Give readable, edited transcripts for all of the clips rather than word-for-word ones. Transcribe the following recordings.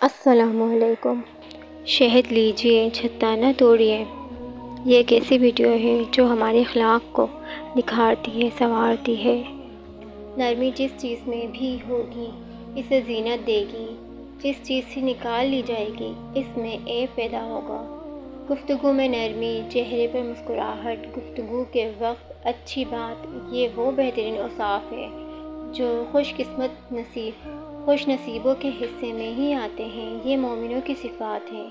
السلام علیکم۔ شہد لیجیے، چھتا نہ توڑیے۔ یہ ایک ایسی ویڈیو ہے جو ہمارے اخلاق کو نکھارتی ہے، سنوارتی ہے۔ نرمی جس چیز میں بھی ہوگی اسے زینت دے گی، جس چیز سے نکال لی جائے گی اس میں عیب پیدا ہوگا۔ گفتگو میں نرمی، چہرے پر مسکراہٹ، گفتگو کے وقت اچھی بات، یہ وہ بہترین اوصاف ہے جو خوش نصیبوں کے حصے میں ہی آتے ہیں۔ یہ مومنوں کی صفات ہیں۔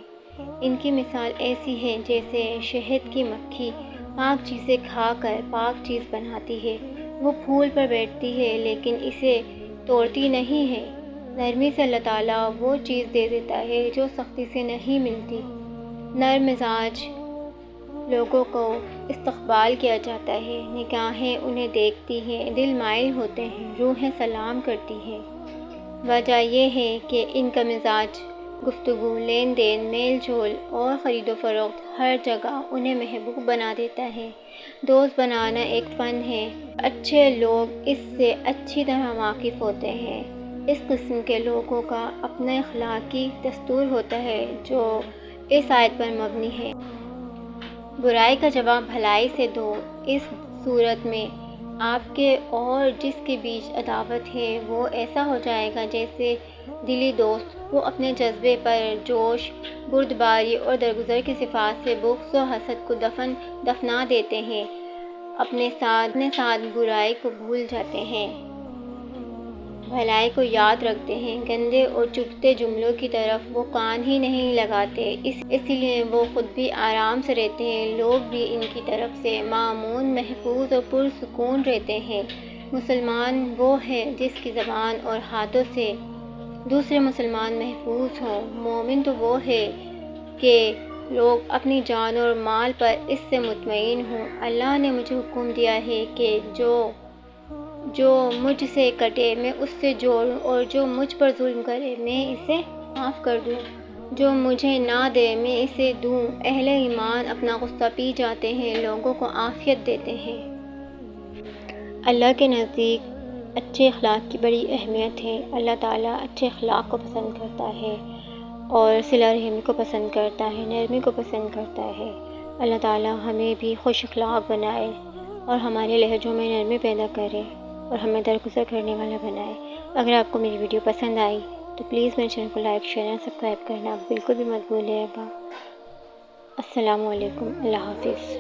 ان کی مثال ایسی ہے جیسے شہد کی مکھی پاک چیزیں کھا کر پاک چیز بناتی ہے۔ وہ پھول پر بیٹھتی ہے لیکن اسے توڑتی نہیں ہے۔ نرمی سے اللہ تعالیٰ وہ چیز دے دیتا ہے جو سختی سے نہیں ملتی۔ نرم مزاج لوگوں کو استقبال کیا جاتا ہے، نگاہیں انہیں دیکھتی ہیں، دل مائل ہوتے ہیں، روحیں سلام کرتی ہیں۔ وجہ یہ ہے کہ ان کا مزاج، گفتگو، لین دین، میل جول اور خرید و فروخت ہر جگہ انہیں محبوب بنا دیتا ہے۔ دوست بنانا ایک فن ہے۔ اچھے لوگ اس سے اچھی طرح واقف ہوتے ہیں۔ اس قسم کے لوگوں کا اپنا اخلاقی دستور ہوتا ہے جو اس آیت پر مبنی ہے۔ برائی کا جواب بھلائی سے دو۔ اس صورت میں آپ کے اور جس کے بیچ عداوت ہے وہ ایسا ہو جائے گا جیسے دلی دوست۔ وہ اپنے جذبے پر جوش، بردباری اور درگزر کی صفات سے بغض و حسد کو دفنا دیتے ہیں، اپنے ساتھ برائی کو بھول جاتے ہیں، بھلائی کو یاد رکھتے ہیں۔ گندے اور چبھتے جملوں کی طرف وہ کان ہی نہیں لگاتے، اسی لیے وہ خود بھی آرام سے رہتے ہیں، لوگ بھی ان کی طرف سے مامون، محفوظ اور پرسکون رہتے ہیں۔ مسلمان وہ ہے جس کی زبان اور ہاتھوں سے دوسرے مسلمان محفوظ ہوں۔ مومن تو وہ ہے کہ لوگ اپنی جان اور مال پر اس سے مطمئن ہوں۔ اللہ نے مجھے حکم دیا ہے کہ جو مجھ سے کٹے میں اس سے جوڑوں اور جو مجھ پر ظلم کرے میں اسے معاف کر دوں، جو مجھے نہ دے میں اسے دوں۔ اہل ایمان اپنا غصہ پی جاتے ہیں، لوگوں کو عافیت دیتے ہیں۔ اللہ کے نزدیک اچھے اخلاق کی بڑی اہمیت ہے۔ اللہ تعالیٰ اچھے اخلاق کو پسند کرتا ہے اور صلہ رحمی کو پسند کرتا ہے، نرمی کو پسند کرتا ہے۔ اللہ تعالیٰ ہمیں بھی خوش اخلاق بنائے اور ہمارے لہجوں میں نرمی پیدا کرے اور ہمیں درگزر کرنے والا بنائے۔ اگر آپ کو میری ویڈیو پسند آئی تو پلیز میرے چینل کو لائک، شیئر اور سبسکرائب کرنا بالکل بھی مت بھولیے گا۔ السلام علیکم، اللہ حافظ۔